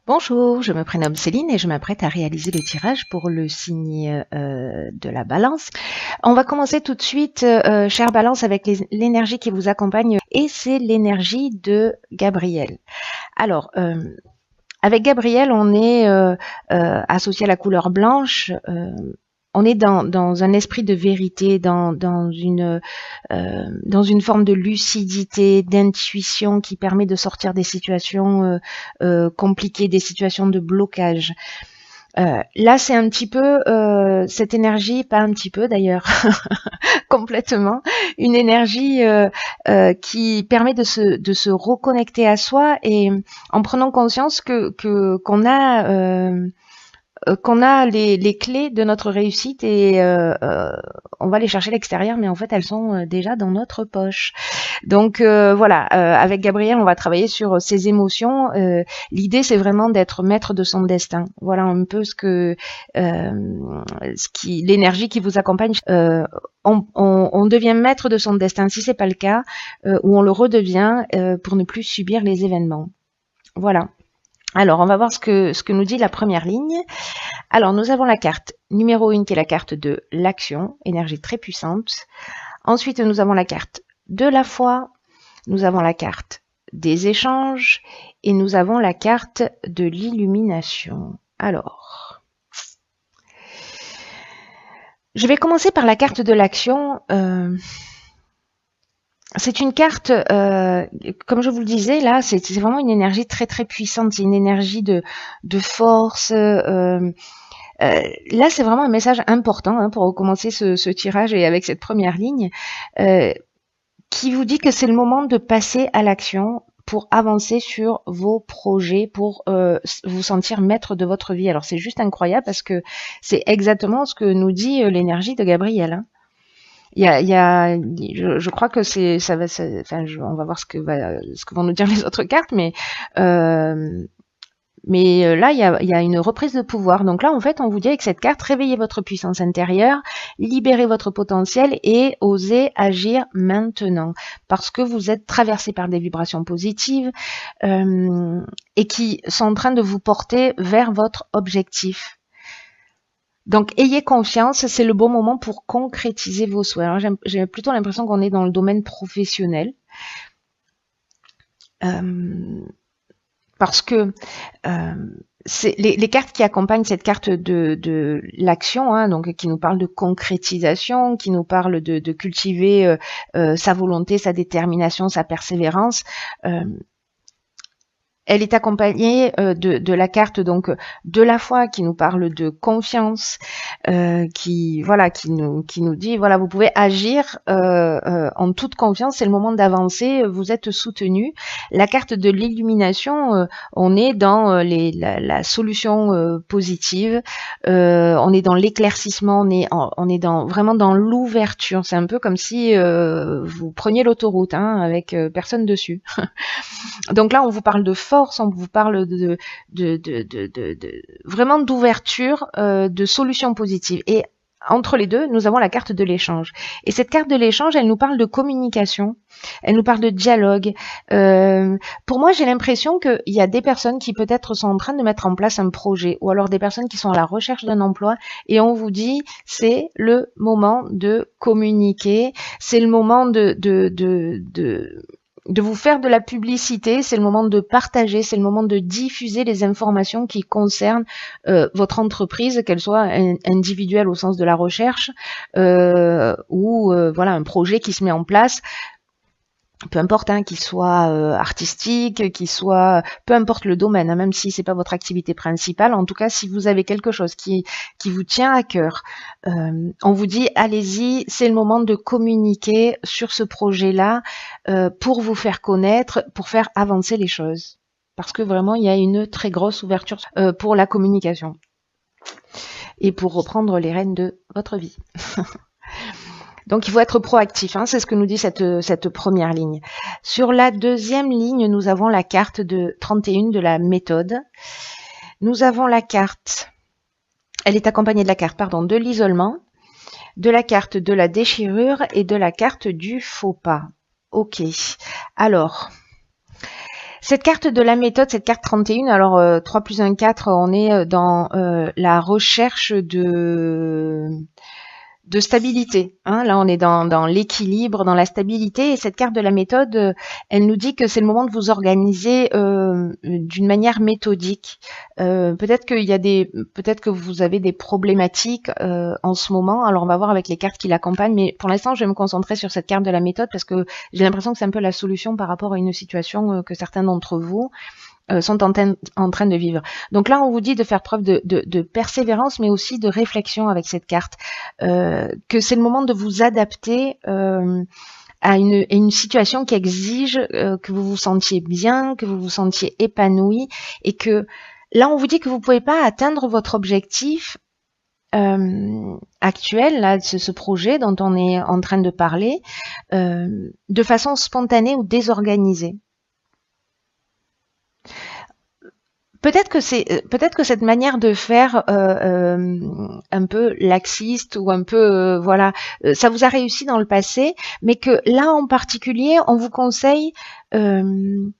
Bonjour, je me prénomme Céline et je m'apprête à réaliser le tirage pour le signe de la Balance. On va commencer tout de suite, chère Balance, avec l'énergie qui vous accompagne et c'est l'énergie de Gabriel. Alors, avec Gabriel, on est associé à la couleur blanche. On est dans un esprit de vérité, dans une forme de lucidité, d'intuition qui permet de sortir des situations compliquées, des situations de blocage. Là, c'est un petit peu cette énergie, pas un petit peu d'ailleurs, complètement, une énergie qui permet de se reconnecter à soi et en prenant conscience qu'on a les clés de notre réussite et on va les chercher à l'extérieur, mais en fait elles sont déjà dans notre poche. Donc voilà, avec Gabriel, on va travailler sur ses émotions. L'idée, c'est vraiment d'être maître de son destin. Voilà un peu l'énergie qui vous accompagne. On devient maître de son destin si c'est pas le cas, ou on le redevient pour ne plus subir les événements. Voilà. Alors, on va voir ce que nous dit la première ligne. Alors, nous avons la carte numéro 1 qui est la carte de l'action, énergie très puissante. Ensuite, nous avons la carte de la foi, nous avons la carte des échanges et nous avons la carte de l'illumination. Alors, je vais commencer par la carte de l'action. C'est une carte, comme je vous le disais, là, c'est vraiment une énergie très très puissante. C'est une énergie de force. Là, c'est vraiment un message important hein, pour recommencer ce tirage et avec cette première ligne, qui vous dit que c'est le moment de passer à l'action pour avancer sur vos projets, pour vous sentir maître de votre vie. Alors, c'est juste incroyable parce que c'est exactement ce que nous dit l'énergie de Gabriel. Hein. Je crois que on va voir ce que vont nous dire les autres cartes, mais là, il y a une reprise de pouvoir. Donc là, en fait, on vous dit avec cette carte, réveillez votre puissance intérieure, libérez votre potentiel et osez agir maintenant, parce que vous êtes traversé par des vibrations positives et qui sont en train de vous porter vers votre objectif. Donc, ayez confiance, c'est le bon moment pour concrétiser vos souhaits. Alors, j'ai plutôt l'impression qu'on est dans le domaine professionnel. Parce que les cartes qui accompagnent cette carte de l'action, hein, donc qui nous parle de concrétisation, qui nous parle de cultiver sa volonté, sa détermination, sa persévérance, elle est accompagnée de la carte donc de la foi qui nous parle de confiance, qui nous dit voilà vous pouvez agir en toute confiance, c'est le moment d'avancer, vous êtes soutenu. La carte de l'illumination, on est dans la solution positive, on est dans l'éclaircissement, on est vraiment dans l'ouverture. C'est un peu comme si vous preniez l'autoroute hein, avec personne dessus. Donc là, on vous parle de force, on vous parle vraiment d'ouverture, de solutions positives. Et entre les deux, nous avons la carte de l'échange. Et cette carte de l'échange, elle nous parle de communication, elle nous parle de dialogue. Pour moi, j'ai l'impression qu'il y a des personnes qui peut-être sont en train de mettre en place un projet, ou alors des personnes qui sont à la recherche d'un emploi, et on vous dit, c'est le moment de communiquer, c'est le moment de vous faire de la publicité, c'est le moment de partager, c'est le moment de diffuser les informations qui concernent votre entreprise, qu'elle soit individuelle au sens de la recherche ou voilà un projet qui se met en place. Peu importe, hein, qu'il soit artistique, qu'il soit, peu importe le domaine, hein, même si c'est pas votre activité principale. En tout cas, si vous avez quelque chose qui vous tient à cœur, on vous dit allez-y, c'est le moment de communiquer sur ce projet-là pour vous faire connaître, pour faire avancer les choses. Parce que vraiment, il y a une très grosse ouverture pour la communication et pour reprendre les rênes de votre vie. Donc, il faut être proactif, hein, c'est ce que nous dit cette première ligne. Sur la deuxième ligne, nous avons la carte de 31 de la méthode. Nous avons la carte, elle est accompagnée de la carte, pardon, de l'isolement, de la carte de la déchirure et de la carte du faux pas. Ok, alors, Cette carte de la méthode, cette carte 31, alors 3 plus 1, 4, on est dans la recherche de stabilité. Hein. Là, on est dans l'équilibre, dans la stabilité. Et cette carte de la méthode, elle nous dit que c'est le moment de vous organiser d'une manière méthodique. Peut-être que vous avez des problématiques en ce moment. Alors, on va voir avec les cartes qui l'accompagnent. Mais pour l'instant, je vais me concentrer sur cette carte de la méthode parce que j'ai l'impression que c'est un peu la solution par rapport à une situation que certains d'entre vous sont en train de vivre. Donc là, on vous dit de faire preuve de persévérance, mais aussi de réflexion avec cette carte, que c'est le moment de vous adapter à une situation qui exige que vous vous sentiez bien, que vous vous sentiez épanoui, et que là, on vous dit que vous ne pouvez pas atteindre votre objectif actuel, là, ce projet dont on est en train de parler, de façon spontanée ou désorganisée. Peut-être que cette manière de faire un peu laxiste ou un peu voilà, ça vous a réussi dans le passé, mais que là en particulier, on vous conseille de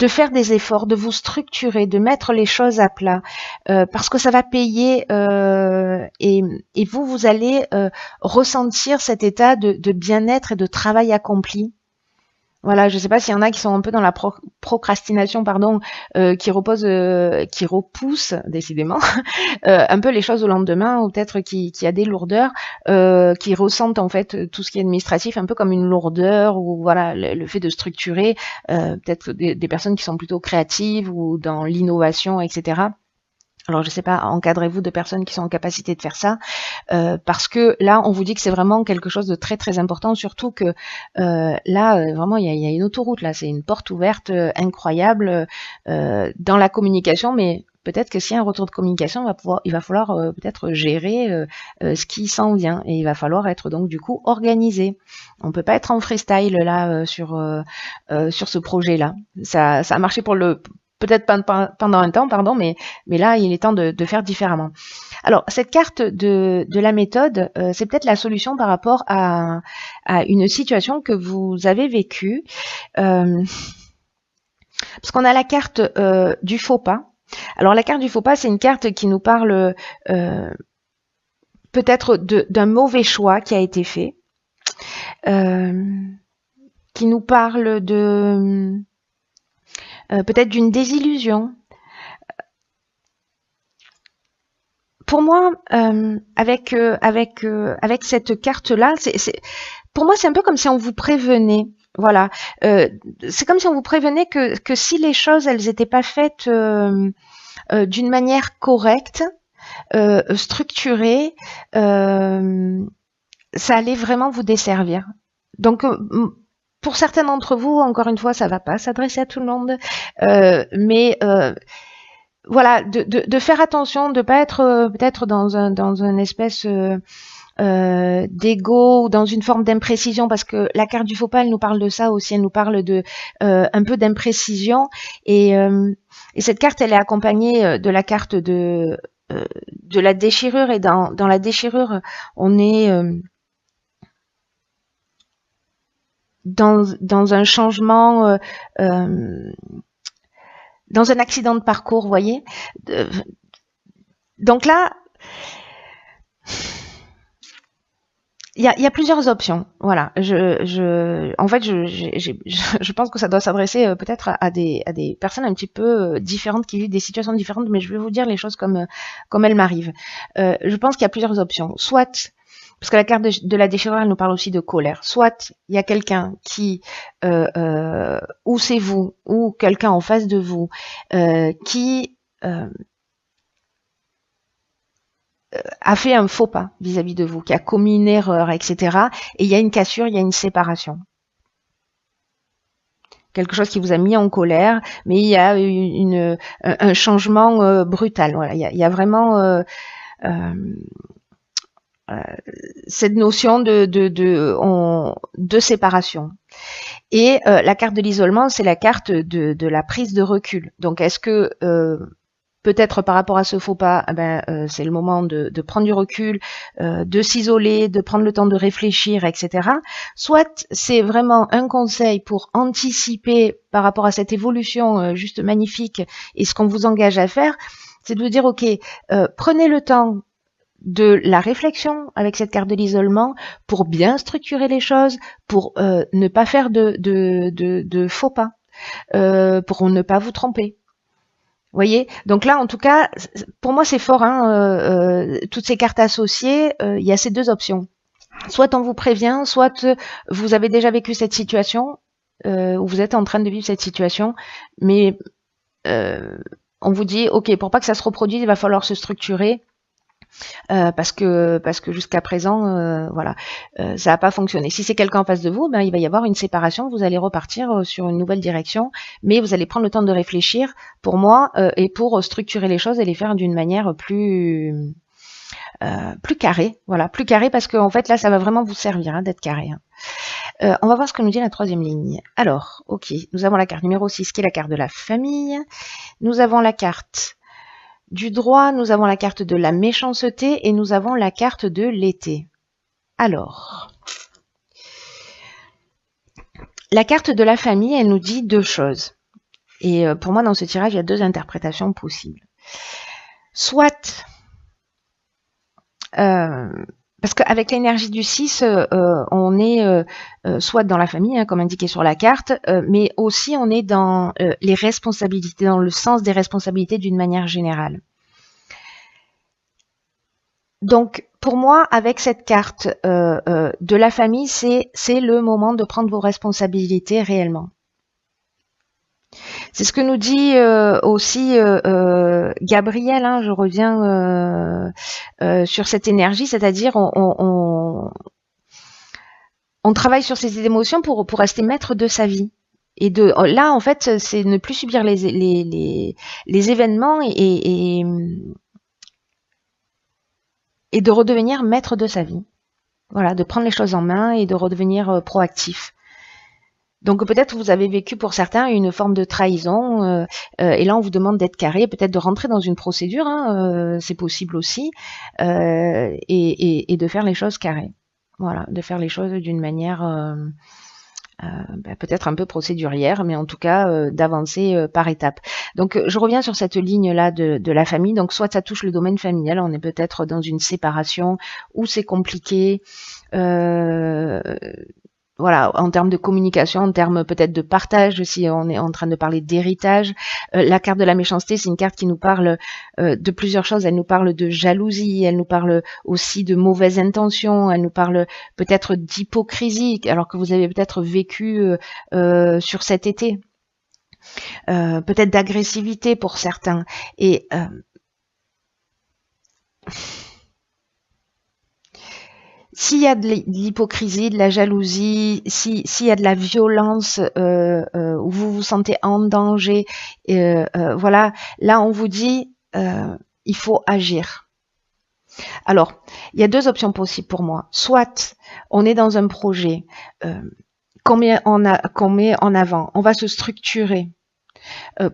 faire des efforts, de vous structurer, de mettre les choses à plat, parce que ça va payer et vous allez ressentir cet état de bien-être et de travail accompli. Voilà, je ne sais pas s'il y en a qui sont un peu dans la procrastination, pardon, qui repoussent décidément un peu les choses au lendemain, ou peut-être qui a des lourdeurs, qui ressentent en fait tout ce qui est administratif un peu comme une lourdeur, ou voilà le fait de structurer, peut-être des personnes qui sont plutôt créatives ou dans l'innovation, etc. Alors, je ne sais pas, encadrez-vous de personnes qui sont en capacité de faire ça, parce que là, on vous dit que c'est vraiment quelque chose de très très important, surtout que là, vraiment, il y a une autoroute, là, c'est une porte ouverte incroyable dans la communication, mais peut-être que s'il y a un retour de communication, il va falloir peut-être gérer ce qui s'en vient, et il va falloir être donc du coup organisé. On ne peut pas être en freestyle là sur ce projet-là. Ça a marché peut-être pendant un temps, pardon, mais là, il est temps de faire différemment. Alors, cette carte de la méthode, c'est peut-être la solution par rapport à une situation que vous avez vécue. Parce qu'on a la carte du faux pas. Alors, la carte du faux pas, c'est une carte qui nous parle peut-être d'un mauvais choix qui a été fait, qui nous parle de peut-être d'une désillusion. Pour moi, avec cette carte-là, pour moi, c'est un peu comme si on vous prévenait. Voilà, c'est comme si on vous prévenait que si les choses, elles n'étaient pas faites d'une manière correcte, structurée, ça allait vraiment vous desservir. Donc, pour certains d'entre vous, encore une fois, ça va pas s'adresser à tout le monde, mais voilà, de faire attention, de pas être peut-être dans une espèce d'ego ou dans une forme d'imprécision, parce que la carte du faux pas, elle nous parle de ça aussi, elle nous parle de un peu d'imprécision, et cette carte, elle est accompagnée de la carte de la déchirure, et dans la déchirure, on est dans un changement, dans un accident de parcours, vous voyez. Donc là, il y a plusieurs options. Voilà. En fait, je pense que ça doit s'adresser peut-être à des personnes un petit peu différentes, qui vivent des situations différentes, mais je vais vous dire les choses comme elles m'arrivent. Je pense qu'il y a plusieurs options. Soit, parce que la carte de la déchirure, elle nous parle aussi de colère. Soit il y a quelqu'un qui, ou c'est vous, ou quelqu'un en face de vous, qui a fait un faux pas vis-à-vis de vous, qui a commis une erreur, etc. Et il y a une cassure, il y a une séparation. Quelque chose qui vous a mis en colère, mais il y a un changement brutal. Voilà, il y a vraiment cette notion de séparation. Et la carte de l'isolement, c'est la carte de la prise de recul. Donc, est-ce que peut-être par rapport à ce faux pas, c'est le moment de prendre du recul, de s'isoler, de prendre le temps de réfléchir, etc. Soit c'est vraiment un conseil pour anticiper par rapport à cette évolution juste magnifique et ce qu'on vous engage à faire, c'est de vous dire, ok, prenez le temps de la réflexion avec cette carte de l'isolement pour bien structurer les choses, pour ne pas faire de faux pas, pour ne pas vous tromper. Vous voyez, donc là, en tout cas, pour moi, c'est fort. Hein, toutes ces cartes associées, il y a ces deux options. Soit on vous prévient, soit vous avez déjà vécu cette situation, ou vous êtes en train de vivre cette situation, mais on vous dit, ok, pour pas que ça se reproduise, il va falloir se structurer. Parce que jusqu'à présent, voilà, ça n'a pas fonctionné. Si c'est quelqu'un en face de vous, il va y avoir une séparation, vous allez repartir sur une nouvelle direction, mais vous allez prendre le temps de réfléchir, pour moi, et pour structurer les choses et les faire d'une manière plus carrée, voilà, plus carrée, parce qu'en fait là, ça va vraiment vous servir hein, d'être carré. Hein. On va voir ce que nous dit la troisième ligne. Alors, ok, nous avons la carte numéro 6 qui est la carte de la famille. Nous avons la carte du droit, nous avons la carte de la méchanceté et nous avons la carte de l'été. Alors, la carte de la famille, elle nous dit deux choses. Et pour moi, dans ce tirage, il y a deux interprétations possibles. Soit, parce qu'avec l'énergie du 6, on est soit dans la famille, hein, comme indiqué sur la carte, mais aussi on est dans les responsabilités, dans le sens des responsabilités d'une manière générale. Donc, pour moi, avec cette carte de la famille, c'est le moment de prendre vos responsabilités réellement. C'est ce que nous dit aussi Gabriel, hein, je reviens sur cette énergie, c'est-à-dire on travaille sur ces émotions pour rester maître de sa vie. Et là, en fait, c'est ne plus subir les événements et de redevenir maître de sa vie. Voilà, de prendre les choses en main et de redevenir proactif. Donc peut-être vous avez vécu pour certains une forme de trahison et là on vous demande d'être carré, peut-être de rentrer dans une procédure, hein, c'est possible aussi, et de faire les choses carrées. Voilà, de faire les choses d'une manière peut-être un peu procédurière, mais en tout cas d'avancer par étapes. Donc je reviens sur cette ligne-là de la famille. Donc soit ça touche le domaine familial, on est peut-être dans une séparation où c'est compliqué, voilà, en termes de communication, en termes peut-être de partage, si on est en train de parler d'héritage. La carte de la méchanceté, c'est une carte qui nous parle de plusieurs choses. Elle nous parle de jalousie, elle nous parle aussi de mauvaises intentions, elle nous parle peut-être d'hypocrisie, alors que vous avez peut-être vécu sur cet été. Peut-être d'agressivité pour certains. Et s'il y a de l'hypocrisie, de la jalousie, s'il y a de la violence, où vous vous sentez en danger, voilà, là on vous dit, il faut agir. Alors, il y a deux options possibles pour moi. Soit on est dans un projet qu'on met en avant, on va se structurer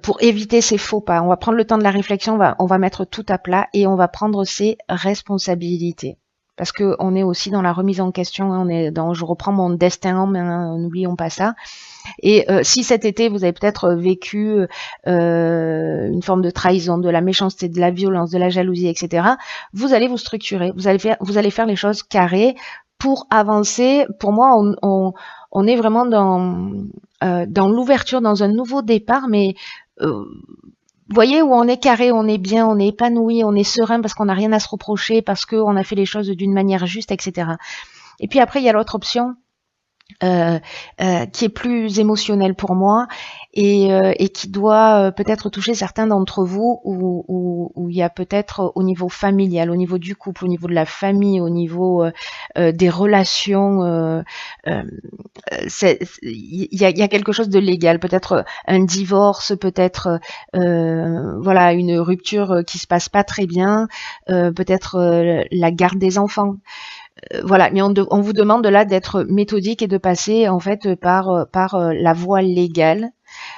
pour éviter ces faux pas. On va prendre le temps de la réflexion, on va mettre tout à plat et on va prendre ses responsabilités. Parce qu'on est aussi dans la remise en question, hein, on est dans je reprends mon destin en main, n'oublions pas ça. Et si cet été vous avez peut-être vécu une forme de trahison, de la méchanceté, de la violence, de la jalousie, etc., vous allez vous structurer, vous allez faire les choses carrées pour avancer. Pour moi, on est vraiment dans l'ouverture, dans un nouveau départ, mais vous voyez où on est carré, on est bien, on est épanoui, on est serein parce qu'on n'a rien à se reprocher, parce qu'on a fait les choses d'une manière juste, etc. Et puis après, il y a l'autre option qui est plus émotionnelle pour moi et qui doit peut-être toucher certains d'entre vous où il y a peut-être au niveau familial, au niveau du couple, au niveau de la famille, au niveau des relations, il y a quelque chose de légal, peut-être un divorce, peut-être voilà une rupture qui se passe pas très bien, peut-être la garde des enfants. Voilà, mais on vous demande là d'être méthodique et de passer en fait par la voie légale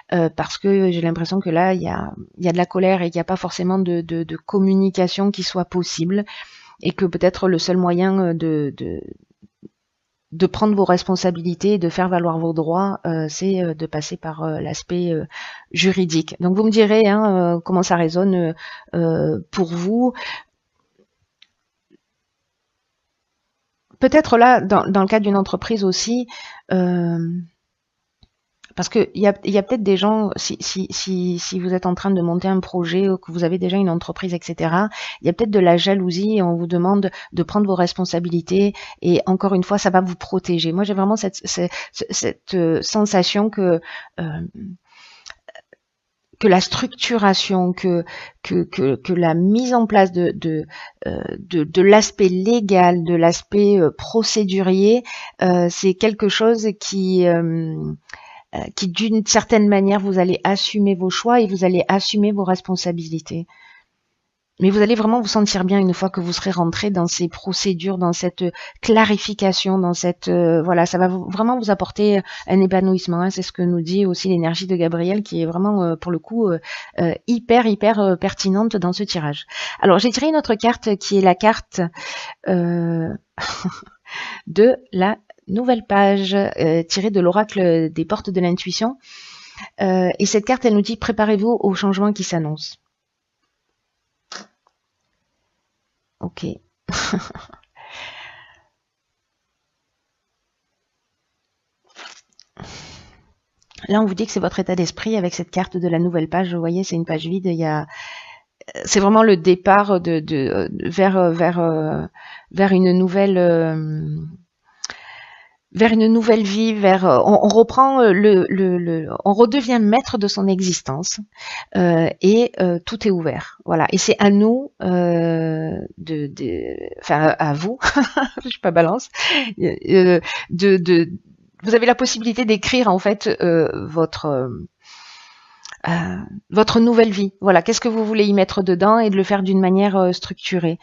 parce que j'ai l'impression que là, il y a de la colère et qu'il n'y a pas forcément de communication qui soit possible, et que peut-être le seul moyen de prendre vos responsabilités et de faire valoir vos droits, c'est de passer par l'aspect juridique. Donc vous me direz hein, comment ça résonne pour vous. Peut-être là, dans le cadre d'une entreprise aussi, parce qu'il y a peut-être des gens, si vous êtes en train de monter un projet ou que vous avez déjà une entreprise, etc., il y a peut-être de la jalousie et on vous demande de prendre vos responsabilités et encore une fois, ça va vous protéger. Moi, j'ai vraiment cette sensation que la structuration, que la mise en place de l'aspect légal, de l'aspect procédurier, c'est quelque chose qui d'une certaine manière, vous allez assumer vos choix et vous allez assumer vos responsabilités. Mais vous allez vraiment vous sentir bien une fois que vous serez rentré dans ces procédures, dans cette clarification, dans cette voilà, ça va vraiment vous apporter un épanouissement. Hein. C'est ce que nous dit aussi l'énergie de Gabriel, qui est vraiment pour le coup hyper pertinente dans ce tirage. Alors j'ai tiré une autre carte qui est la carte de la nouvelle page tirée de l'oracle des portes de l'intuition. Et cette carte, elle nous dit préparez-vous au changement qui s'annonce. Ok. Là, on vous dit que c'est votre état d'esprit avec cette carte de la nouvelle page. Vous voyez, c'est une page vide. C'est vraiment le départ vers une nouvelle. Vers une nouvelle vie, on reprend on redevient maître de son existence et tout est ouvert. Voilà. Et c'est à nous enfin à vous, je suis pas balance, vous avez la possibilité d'écrire en fait votre nouvelle vie. Voilà. Qu'est-ce que vous voulez y mettre dedans et de le faire d'une manière structurée.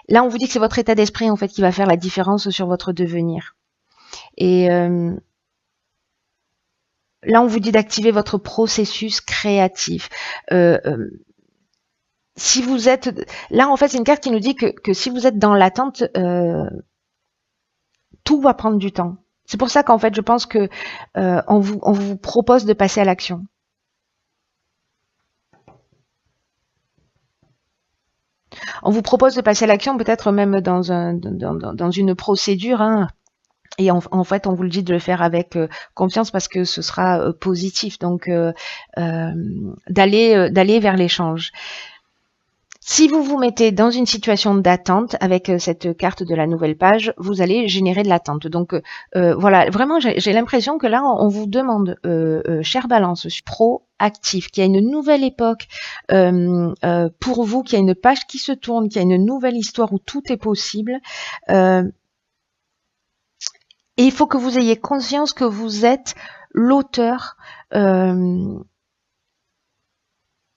Là, on vous dit que c'est votre état d'esprit en fait qui va faire la différence sur votre devenir. Et là, on vous dit d'activer votre processus créatif. Si vous êtes là, en fait, c'est une carte qui nous dit que si vous êtes dans l'attente, tout va prendre du temps. C'est pour ça qu'en fait, je pense que on vous propose de passer à l'action. On vous propose de passer à l'action, peut-être même dans une procédure. Hein. Et en fait, on vous le dit de le faire avec confiance parce que ce sera positif. Donc, d'aller vers l'échange. Si vous vous mettez dans une situation d'attente avec cette carte de la nouvelle page, vous allez générer de l'attente. Donc, voilà, vraiment, j'ai l'impression que là, on vous demande, chère Balance, proactif, qu'il y a une nouvelle époque pour vous, qu'il y a une page qui se tourne, qu'il y a une nouvelle histoire où tout est possible. Et il faut que vous ayez conscience que vous êtes l'auteur de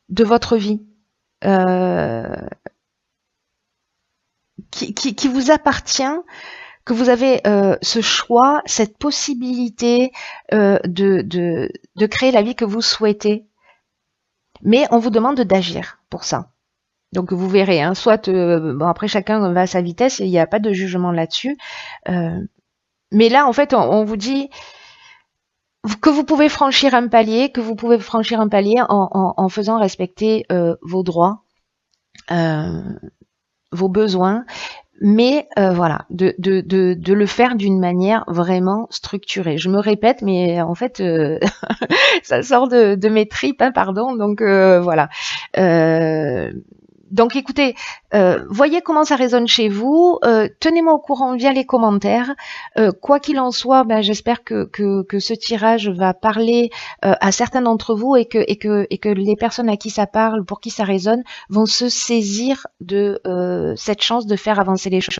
votre vie, qui vous appartient, que vous avez ce choix, cette possibilité de créer la vie que vous souhaitez. Mais on vous demande d'agir pour ça. Donc vous verrez, hein, soit bon, après chacun va à sa vitesse et il n'y a pas de jugement là-dessus. Mais là, en fait, on vous dit que vous pouvez franchir un palier, en faisant respecter vos droits, vos besoins, mais voilà, de le faire d'une manière vraiment structurée. Je me répète, mais en fait, ça sort de mes tripes, hein, pardon. Donc voilà. Donc écoutez, voyez comment ça résonne chez vous, tenez-moi au courant via les commentaires. Quoi qu'il en soit, ben, j'espère que ce tirage va parler à certains d'entre vous et que les personnes à qui ça parle, pour qui ça résonne, vont se saisir de cette chance de faire avancer les choses.